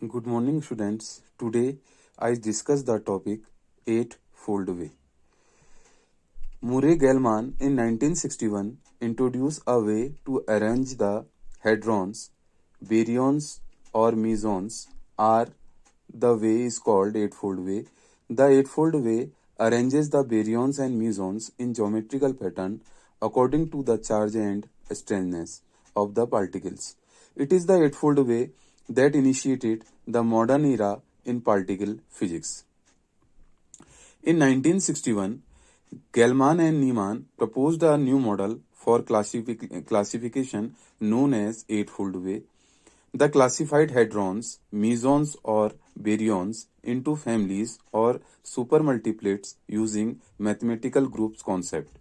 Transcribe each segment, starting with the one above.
Good morning, students. Today I discuss the topic Eightfold Way. Murray Gell-Mann in 1961 introduced a way to arrange the hadrons, baryons or mesons are the way is called Eightfold Way. The Eightfold Way arranges the baryons and mesons in geometrical pattern according to the charge and strangeness of the particles. It is the Eightfold Way that initiated the modern era in particle physics. In 1961, Gell-Mann and Niemann proposed a new model for classification known as Eightfold Way. They classified hadrons, mesons or baryons into families or supermultiplets using mathematical groups concept.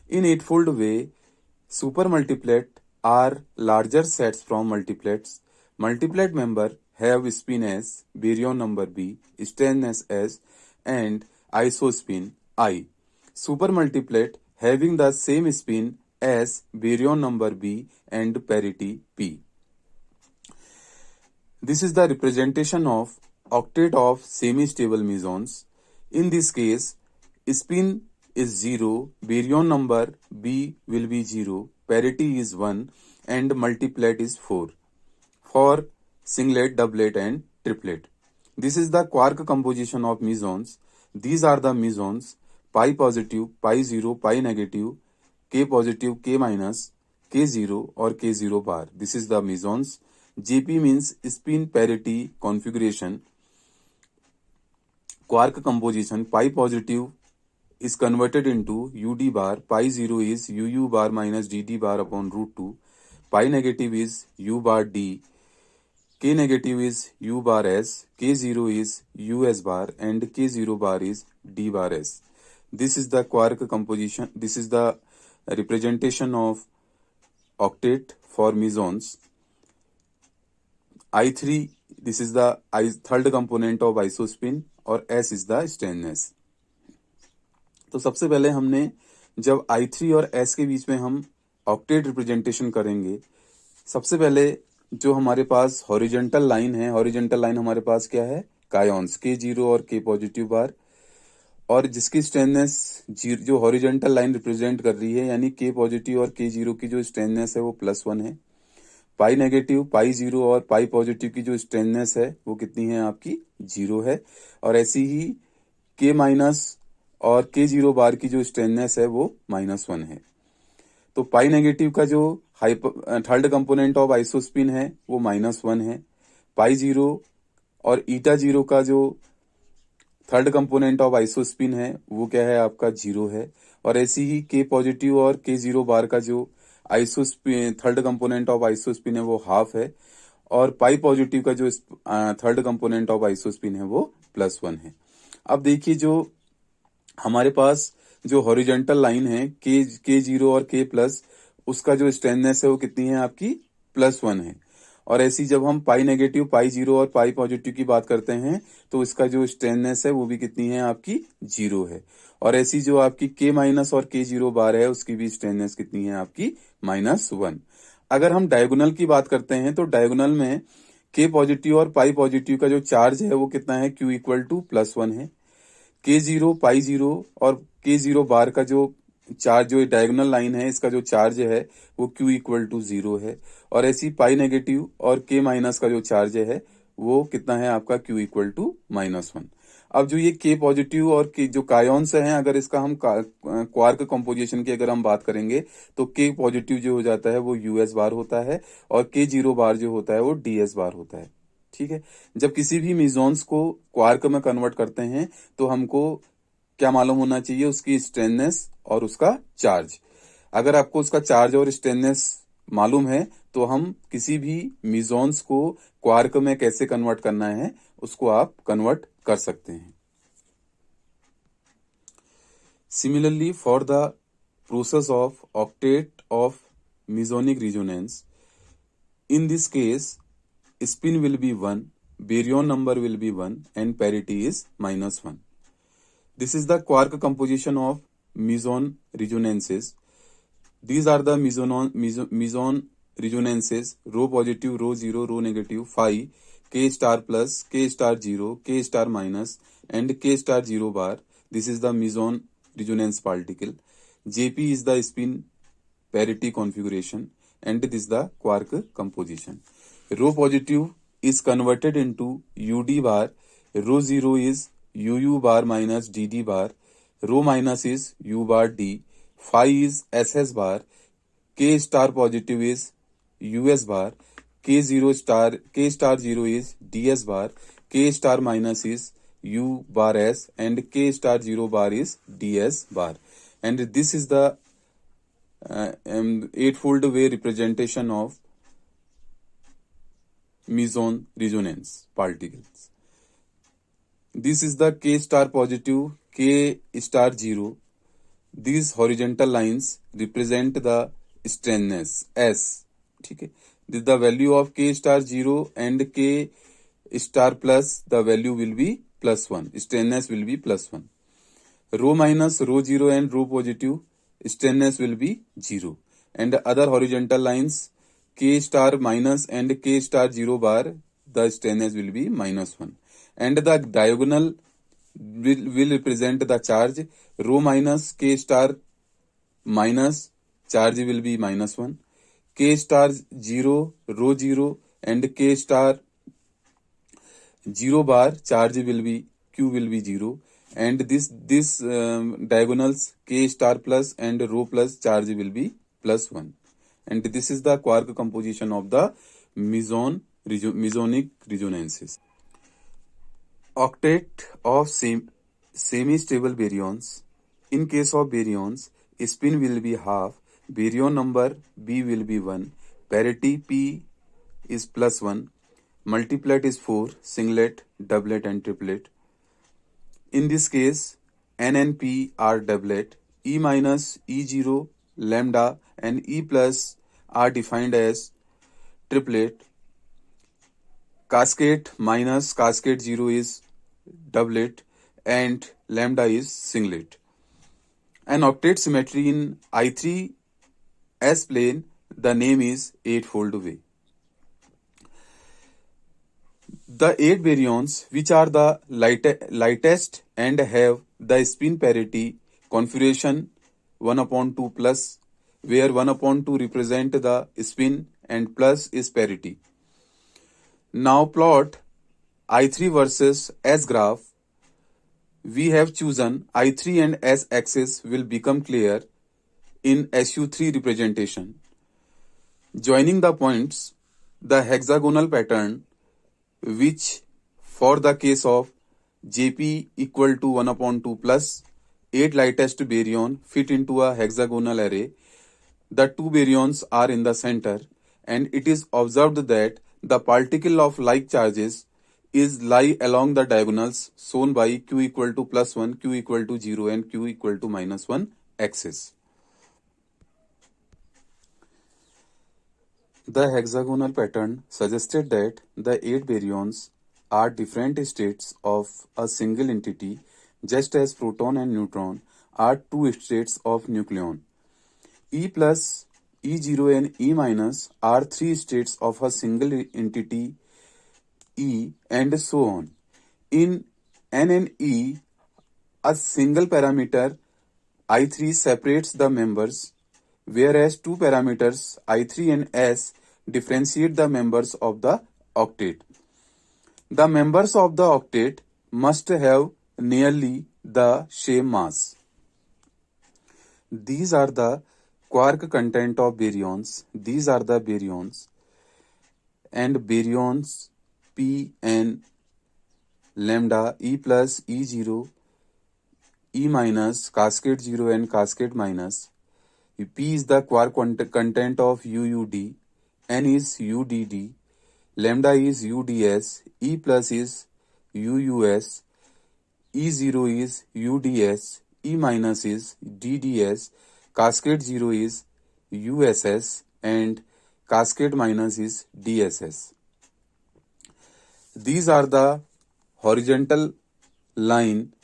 In Eightfold Way, supermultiplet are larger sets from multiplets. Multiplet member have spin S, baryon number B, strangeness S, and isospin I. Supermultiplet having the same spin S, baryon number B, and parity P. This is the representation of octet of semi-stable mesons. In this case, spin is 0, baryon number B will be 0, parity is 1, and multiplet is 4 for singlet, doublet, and triplet. This is the quark composition of mesons. These are the mesons: pi positive, pi 0, pi negative, k positive, k minus, k0 or k0 bar. This is the mesons. JP means spin parity configuration. Quark composition: pi positive is converted into UD bar, pi 0 is UU bar minus DD bar upon root 2, pi negative is U bar D, K negative is U bar S, K0 is US bar, and K0 bar is D bar S. This is the quark composition. This is the representation of octet for mesons. I3, this is the third component of isospin, और S is the strangeness. तो सबसे पहले हमने जब I3 और S के बीच में हम ऑक्टेट रिप्रेजेंटेशन करेंगे, सबसे पहले जो हमारे पास हॉरिजॉन्टल लाइन है, हॉरिजॉन्टल लाइन हमारे पास क्या है? कायॉन्स K0 और K पॉजिटिव बार, और जिसकी स्ट्रेननेस जो हॉरिजॉन्टल लाइन रिप्रेजेंट कर रही है, यानी K पॉजिटिव और K0 की जो स्ट्रेननेस है वो +1 है. पाई नेगेटिव, पाई 0 और पाई पॉजिटिव की जो स्ट्रेननेस है वो कितनी है? आपकी 0 है. और ऐसी ही K माइनस और K0 बार की जो स्ट्रेननेस है वो -1 है. तो पाई नेगेटिव का जो थर्ड कंपोनेंट ऑफ आइसोस्पिन है वो -1 है. पाई 0 और ईटा 0 का जो थर्ड कंपोनेंट ऑफ आइसोस्पिन है वो क्या है? आपका 0 है. और ऐसी ही K पॉजिटिव और K0 बार का जो isospin third component of isospin है वो हाफ है. और पाई पॉजिटिव का जो थर्ड कंपोनेंट ऑफ आइसोस्पिन है वो +1 है. अब देखिए, जो हमारे पास जो हॉरिजॉन्टल लाइन है K0 और K प्लस, उसका जो स्ट्रेननेस है वो कितनी है? आपकी +1 है. और ऐसी जब हम पाई नेगेटिव, पाई 0 और पाई पॉजिटिव की बात करते हैं तो इसका जो स्ट्रेननेस है वो भी कितनी है? आपकी 0 है. और ऐसी जो आपकी K माइनस और K0 बार है उसकी भी स्ट्रेननेस कितनी है? आपकी -1. अगर हम डायगोनल की बात करते हैं तो डायगोनल में K पॉजिटिव और पाई पॉजिटिव का जो चार्ज है वो कितना है? Q इक्वल टू +1 है. K0, पाई 0 और K0 बार का जो चार्ज, जो डायगोनल लाइन है इसका जो चार्ज है वो Q इक्वल टू 0 है. और ऐसी पाई नेगेटिव और K माइनस का जो चार्ज है वो कितना है? आपका Q इक्वल टू -1. अब जो ये K पॉजिटिव और K जो कायॉन्स हैं, अगर इसका हम क्वार्क कंपोजिशन की अगर हम बात करेंगे तो K पॉजिटिव जो हो जाता है वो US बार होता है और K0 बार जो होता है वो DS बार होता है. ठीक है. जब किसी भी मेसॉन्स को क्वार्क में कन्वर्ट करते हैं तो हमको क्या मालूम होना चाहिए? उसकी स्ट्रेननेस और उसका चार्ज. अगर आपको उसका चार्ज और स्ट्रेननेस मालूम है तो हम किसी भी मेसॉन्स को क्वार्क में कैसे कन्वर्ट करना है उसको आप कन्वर्ट कर सकते हैं. Similarly, for the process of octet of mesonic resonance, in this case spin will be 1, baryon number will be 1, and parity is -1. This is the quark composition of meson resonances. These are the meson resonances: rho positive, rho 0, rho negative, phi, K star plus, K star 0, K star minus, and K star 0 bar. This is the meson resonance particle. JP is the spin parity configuration, and this is the quark composition. Rho positive is converted into UD bar. Rho 0 is UU bar minus DD bar. Rho minus is U bar D. Phi is SS bar. K star positive is US bar. K star 0 is DS bar. K star minus is U bar S, and K star 0 bar is DS bar. And this is the eightfold way representation of meson resonance particles. This is the K star positive, K star 0. These horizontal lines represent the straightness S. ठीक है. This the value of K star 0 and K star plus, the value will be plus 1. Straightness will be plus 1. Rho minus, rho 0 and rho positive, straightness will be 0. And the other horizontal lines, K star minus and K star 0 bar, the straightness will be minus 1. And the diagonal will represent the charge. Rho minus, K star minus, charge will be minus 1. K star 0, rho 0, and K star 0 bar, charge will be, Q will be 0. And this diagonals, K star plus and rho plus, charge will be plus 1. And this is the quark composition of the mesonic resonances. Octet of semi-stable baryons. In case of baryons, spin will be half, baryon number B will be 1, parity P is plus 1, multiplet is 4, singlet, doublet and triplet. In this case, N and P are doublet, E minus, E0, lambda and E plus are defined as triplet. Cascade minus cascade 0 is doublet, and lambda is singlet. An octet symmetry in I3 S plane, the name is eightfold way. The 8 baryons, which are the lightest and have the spin parity configuration 1/2 plus, where 1/2 represent the spin and plus is parity. Now plot I3 versus S graph. We have chosen I3 and S axis will become clear in SU3 representation. Joining the points, the hexagonal pattern, which for the case of JP equal to 1/2 plus 8 lightest baryon fit into a hexagonal array. The 2 baryons are in the center, and it is observed that the particle of like charges is lie along the diagonals shown by Q equal to plus 1, Q equal to 0 and Q equal to minus 1 axis. The hexagonal pattern suggested that the 8 baryons are different states of a single entity, just as proton and neutron are 2 states of nucleon. E plus, E0 and E minus are 3 states of a single entity E, and so on. In N and E, a single parameter I3 separates the members, whereas 2 parameters I3 and S differentiate the members of the octet. The members of the octet must have nearly the same mass. These are the quark content of baryons. These are the baryons, and baryons P and lambda, E plus, E0, E minus, cascade 0 and cascade minus. P is the quark content of UUD, N is UDD, lambda is UDS, E plus is UUS, E0 is UDS, E minus is DDS, cascade 0 is USS, and cascade minus is DSS. These are the horizontal line.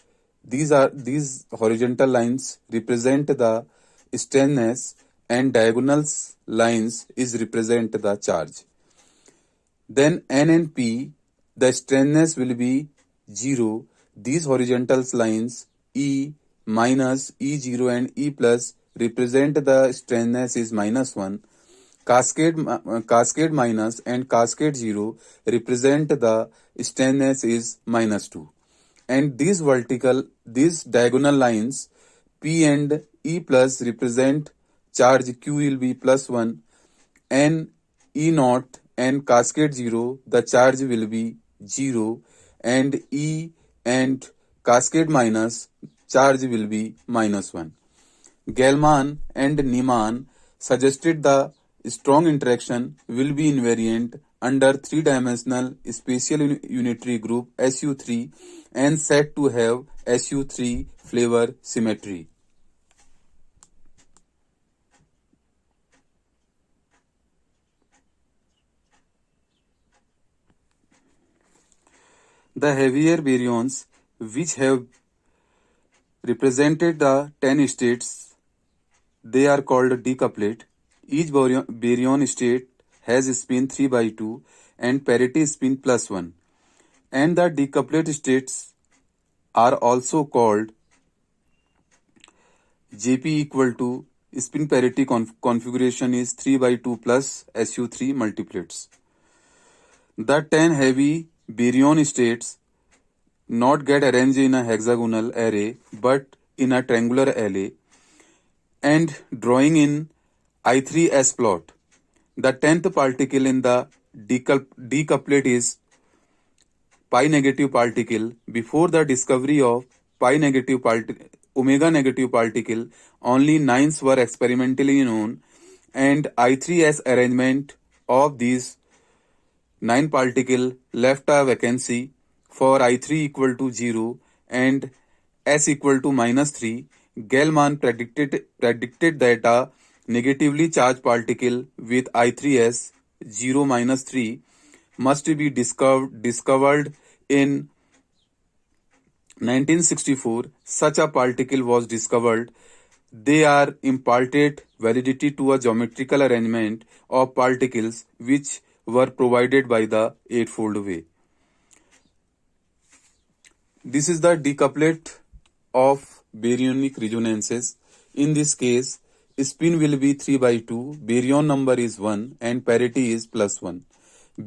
These horizontal lines represent the straightness, and diagonal lines is represent the charge. Then N and P the straightness will be 0. These horizontal lines E minus, E0 and E plus represent the straightness is -1. Cascade minus and cascade 0 represent the straightness is -2. And these diagonal lines P and E plus represent charge Q will be +1, and E naught and cascade 0 the charge will be 0, and E and cascade minus charge will be -1. Gell-Mann and Niemann suggested the strong interaction will be invariant under three-dimensional spatial unitary group SU3 and said to have SU3 flavor symmetry. The heavier baryons, which have represented the 10 states, they are called decoupled. Each baryon state has spin 3/2 and parity spin +1. And the decoupled states are also called JP equal to spin parity configuration is 3/2 plus SU3 multiplets. The 10 heavy baryon states not get arranged in a hexagonal array but in a triangular array, and drawing in I3S plot. The 10th particle in the decouplet is pi negative particle. Before the discovery of omega negative particle, only 9s were experimentally known, and I3S arrangement of these 9 particle left a vacancy for I3 equal to 0 and S equal to -3. Gell-Mann predicted that a negatively charged particle with I3S 0 -3 must be discovered in 1964. Such a particle was discovered. They are imparted validity to a geometrical arrangement of particles which were provided by the eightfold way. This is the decouplet of baryonic resonances. In this case, spin will be 3/2, baryon number is 1 and parity is +1.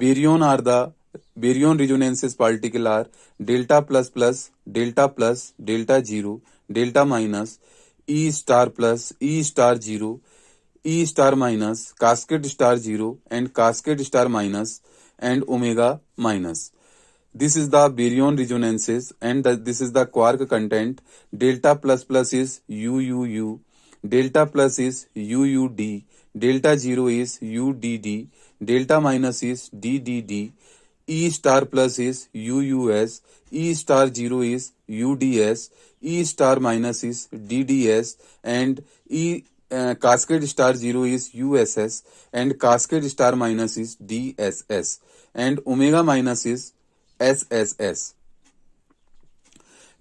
Baryon resonances particle are delta plus plus, delta 0, delta minus, E star plus, E star 0, E star minus, cascade star 0 and cascade star minus, and omega minus. This is the baryon resonances, and this is the quark content. Delta plus plus is UUU, delta plus is UUD, delta 0 is UDD, delta minus is DDD, E star plus is UUS, E star 0 is UDS, E star minus is DDS, and cascade star 0 is USS, and cascade star minus is DSS, and omega minus is SSS.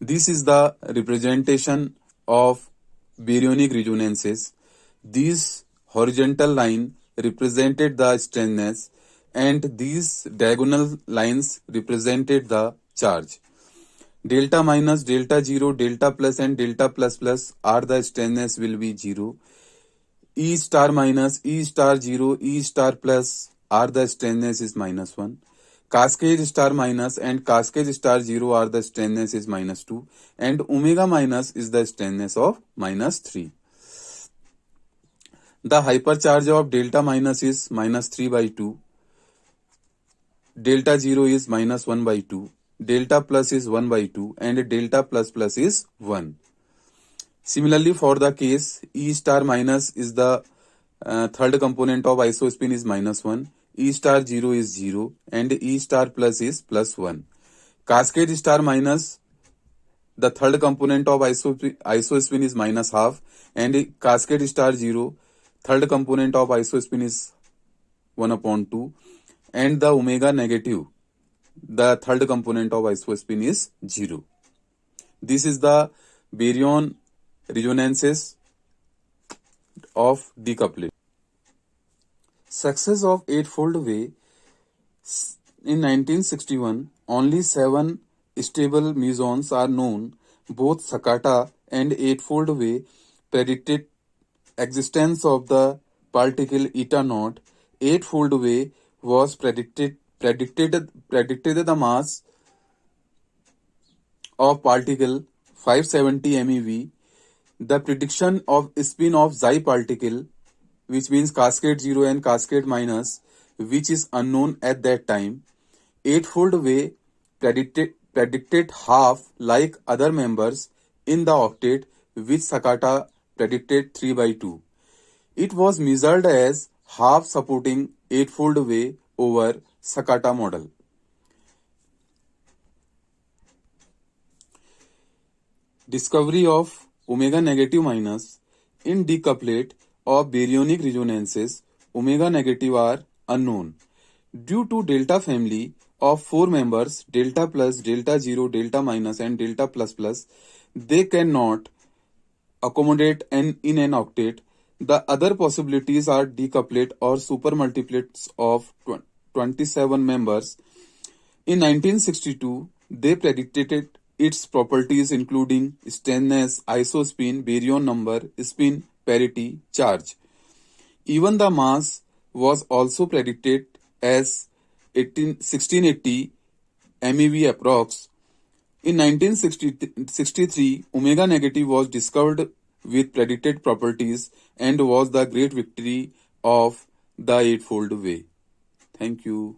This is the representation of baryonic resonances. These horizontal line represented the straightness, and these diagonal lines represented the charge. Delta minus, delta 0, delta plus and delta plus plus are the straightness will be 0. E star minus, E star 0, E star plus are the straightness is -1. Cascade star minus and cascade star 0 are the straightness is -2, and omega minus is the straightness of -3. The hypercharge of delta minus is -3/2, delta 0 is -1/2, delta plus is 1/2, and delta plus plus is 1. Similarly, for the case E star minus is the third component of isospin is -1, E star 0 is 0, and E star plus is +1. Cascade star minus, the third component of isospin is -half, and cascade star 0, third component of isospin is 1/2, and the omega negative, the third component of isospin is 0. This is the baryon resonances of decoupling. Success of eightfold way. In 1961, only 7 stable mesons are known. Both Sakata and Eightfold Way predicted existence of the particle eta naught. Eightfold Way was predicted the mass of particle 570 MeV. The prediction of spin of Xi particle, which means cascade 0 and cascade minus, which is unknown at that time. Eightfold Way predicted half like other members in the octet, which Sakata predicted 3 by 2. It was measured as half supporting Eightfold Way over Sakata model. Discovery of omega negative minus in decouplet of baryonic resonances, omega negative are unknown. Due to delta family of 4 members, delta plus, delta 0, delta minus and delta plus plus, they cannot accommodate in an octet. The other possibilities are decouplet or supermultiplets of 27 members. In 1962, they predicted its properties including stainless, isospin, baryon number, spin, parity, charge. Even the mass was also predicted as 1680 MeV approx. In 1963, omega negative was discovered with predicted properties and was the great victory of the Eightfold Way. Thank you.